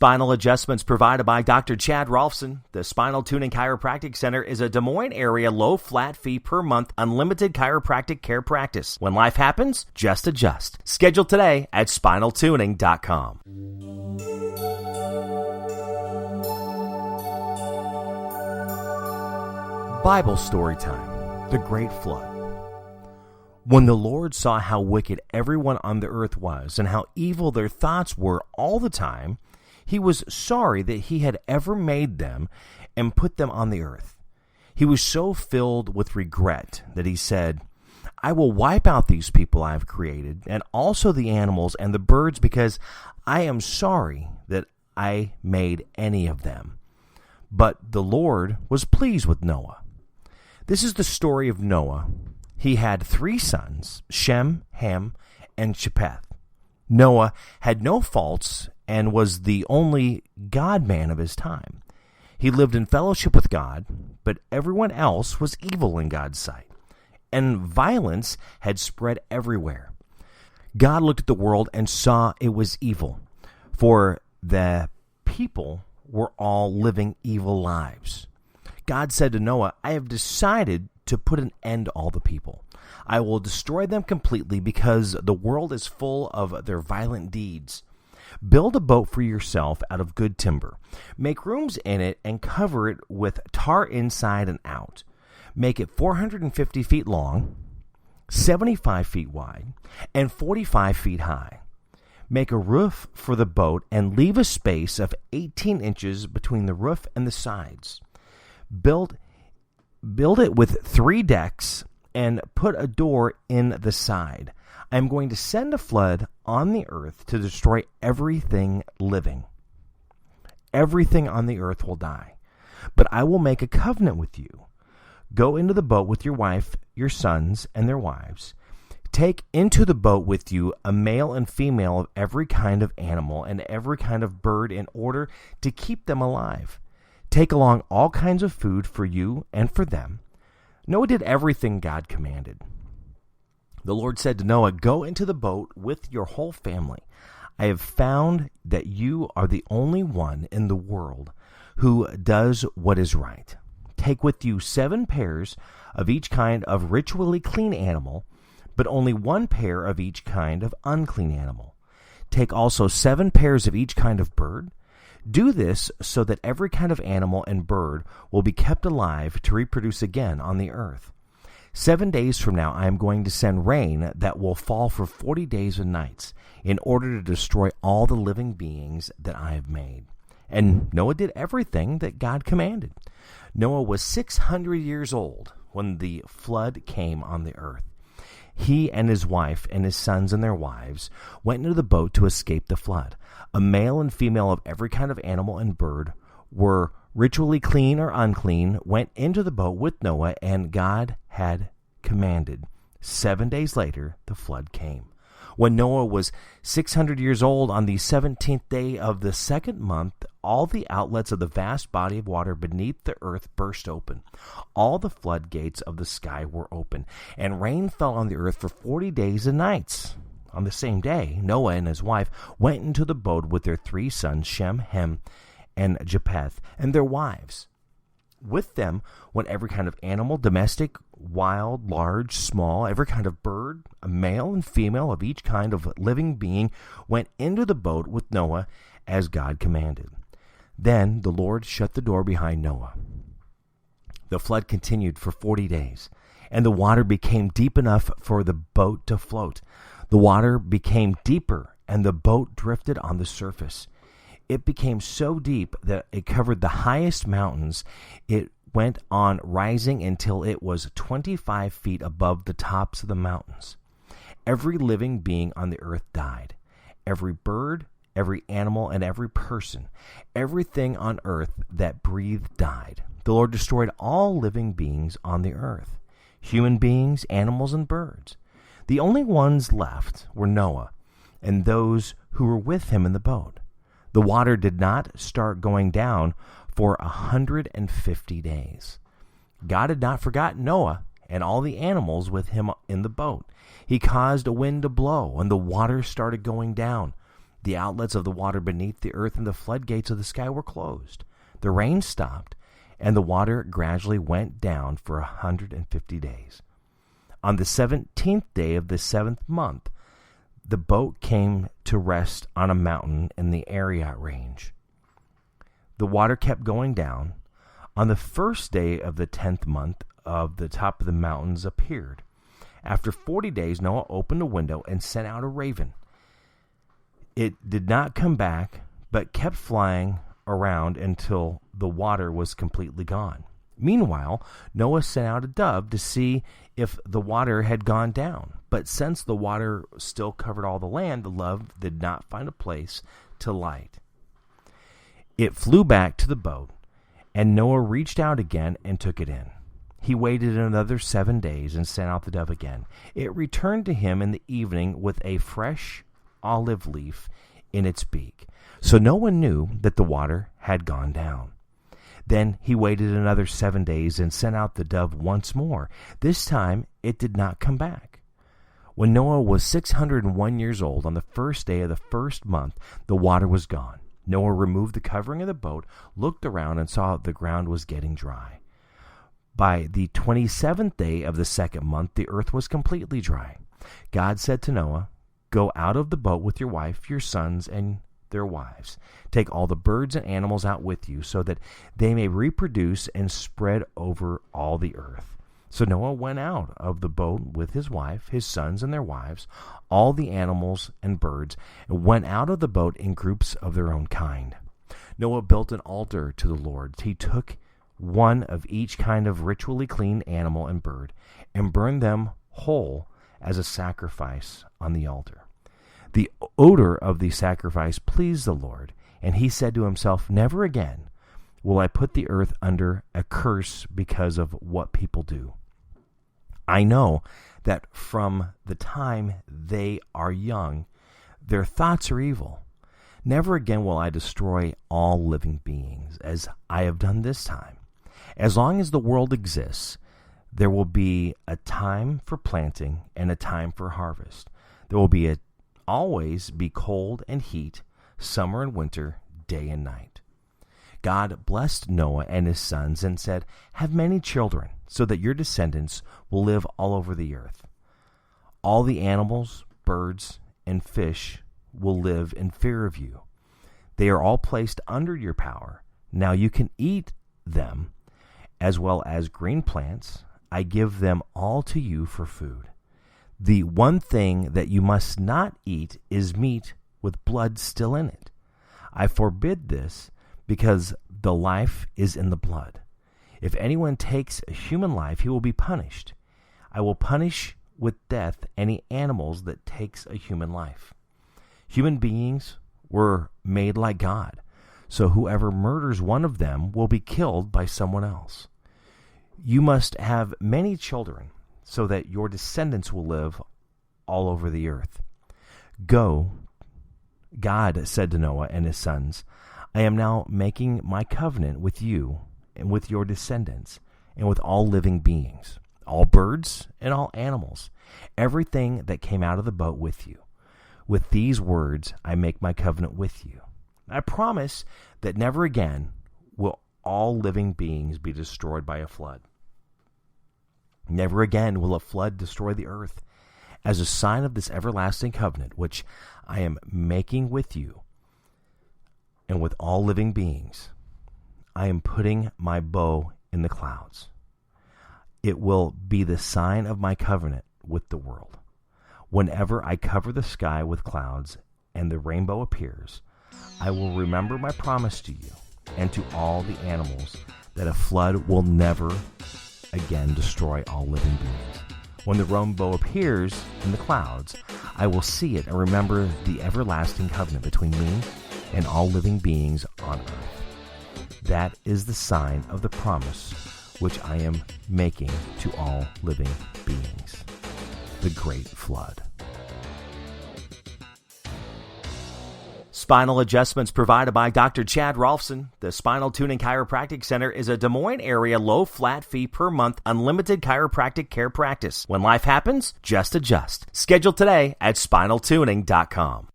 Spinal adjustments provided by Dr. Chad Rolfson. The Spinal Tuning Chiropractic Center is a Des Moines area low flat fee per month unlimited chiropractic care practice. When life happens, just adjust. Schedule today at spinaltuning.com. Bible story time. The Great Flood. When the Lord saw how wicked everyone on the earth was and how evil their thoughts were all the time, he was sorry that he had ever made them and put them on the earth. He was so filled with regret that he said, I will wipe out these people I have created and also the animals and the birds because I am sorry that I made any of them. But the Lord was pleased with Noah. This is the story of Noah. He had 3 sons, Shem, Ham, and Japheth. Noah had no faults and was the only God-man of his time. He lived in fellowship with God, but everyone else was evil in God's sight, and violence had spread everywhere. God looked at the world and saw it was evil, for the people were all living evil lives. God said to Noah, I have decided to put an end to all the people. I will destroy them completely because the world is full of their violent deeds. Build a boat for yourself out of good timber. Make rooms in it and cover it with tar inside and out. Make it 450 feet long, 75 feet wide, and 45 feet high. Make a roof for the boat and leave a space of 18 inches between the roof and the sides. Build it with 3 decks and put a door in the side. I am going to send a flood on the earth to destroy everything living. Everything on the earth will die. But I will make a covenant with you. Go into the boat with your wife, your sons, and their wives. Take into the boat with you a male and female of every kind of animal and every kind of bird in order to keep them alive. Take along all kinds of food for you and for them. Noah did everything God commanded. The Lord said to Noah, Go into the boat with your whole family. I have found that you are the only one in the world who does what is right. Take with you 7 pairs of each kind of ritually clean animal, but only 1 pair of each kind of unclean animal. Take also 7 pairs of each kind of bird. Do this so that every kind of animal and bird will be kept alive to reproduce again on the earth. 7 days from now I am going to send rain that will fall for 40 days and nights in order to destroy all the living beings that I have made. And Noah did everything that God commanded. Noah was 600 years old when the flood came on the earth. He and his wife and his sons and their wives went into the boat to escape the flood. A male and female of every kind of animal and bird were ritually clean or unclean, went into the boat with Noah, and God had commanded. 7 days later, the flood came. When Noah was 600 years old, on the 17th day of the 2nd month, all the outlets of the vast body of water beneath the earth burst open. All the floodgates of the sky were open, and rain fell on the earth for 40 days and nights. On the same day, Noah and his wife went into the boat with their 3 sons, Shem, Ham, and Japheth, and their wives. With them went every kind of animal, domestic, wild, large, small, every kind of bird, a male and female of each kind of living being went into the boat with Noah as God commanded. Then the Lord shut the door behind Noah. The flood continued for 40 days, and the water became deep enough for the boat to float. The water became deeper, and the boat drifted on the surface. It became so deep that it covered the highest mountains. It went on rising until it was 25 feet above the tops of the mountains. Every living being on the earth died. Every bird, every animal, and every person, everything on earth that breathed died. The Lord destroyed all living beings on the earth, human beings, animals, and birds. The only ones left were Noah and those who were with him in the boat. The water did not start going down for 150 days. God had not forgotten Noah and all the animals with him in the boat. He caused a wind to blow, and the water started going down. The outlets of the water beneath the earth and the floodgates of the sky were closed. The rain stopped, and the water gradually went down for 150 days. On the 17th day of the 7th month, the boat came to rest on a mountain in the Ararat range. The water kept going down. On the first day of the 10th month, the top of the mountains appeared. After 40 days, Noah opened a window and sent out a raven. It did not come back, but kept flying around until the water was completely gone. Meanwhile, Noah sent out a dove to see if the water had gone down. But since the water still covered all the land, the dove did not find a place to light. It flew back to the boat, and Noah reached out again and took it in. He waited another 7 days and sent out the dove again. It returned to him in the evening with a fresh olive leaf in its beak. So Noah knew that the water had gone down. Then he waited another 7 days and sent out the dove once more. This time it did not come back. When Noah was 601 years old, on the first day of the first month, the water was gone. Noah removed the covering of the boat, looked around, and saw that the ground was getting dry. By the 27th day of the second month, the earth was completely dry. God said to Noah, "Go out of the boat with your wife, your sons, and their wives. Take all the birds and animals out with you, so that they may reproduce and spread over all the earth." So Noah went out of the boat with his wife, his sons, and their wives, all the animals and birds, and went out of the boat in groups of their own kind. Noah built an altar to the Lord. He took one of each kind of ritually clean animal and bird, and burned them whole as a sacrifice on the altar. The odor of the sacrifice pleased the Lord, and he said to himself, "Never again will I put the earth under a curse because of what people do. I know that from the time they are young, their thoughts are evil. Never again will I destroy all living beings, as I have done this time. As long as the world exists, there will be a time for planting and a time for harvest. There will always be cold and heat, summer and winter, day and night." God blessed Noah and his sons and said, "Have many children, so that your descendants will live all over the earth. All the animals, birds, and fish will live in fear of you. They are all placed under your power. Now you can eat them, as well as green plants. I give them all to you for food. The one thing that you must not eat is meat with blood still in it. I forbid this because the life is in the blood. If anyone takes a human life, he will be punished. I will punish with death any animals that takes a human life. Human beings were made like God, so whoever murders one of them will be killed by someone else. You must have many children, so that your descendants will live all over the earth. Go," God said to Noah and his sons, "I am now making my covenant with you and with your descendants and with all living beings, all birds and all animals, everything that came out of the boat with you. With these words I make my covenant with you. I promise that never again will all living beings be destroyed by a flood. Never again will a flood destroy the earth. As a sign of this everlasting covenant, which I am making with you and with all living beings, I am putting my bow in the clouds. It will be the sign of my covenant with the world. Whenever I cover the sky with clouds and the rainbow appears, I will remember my promise to you and to all the animals that a flood will never again destroy all living beings. When the rainbow appears in the clouds, I will see it and remember the everlasting covenant between me and all living beings on earth. That is the sign of the promise which I am making to all living beings. The Great Flood. Spinal adjustments provided by Dr. Chad Rolfson. The Spinal Tuning Chiropractic Center is a Des Moines area low flat fee per month unlimited chiropractic care practice. When life happens, just adjust. Schedule today at spinaltuning.com.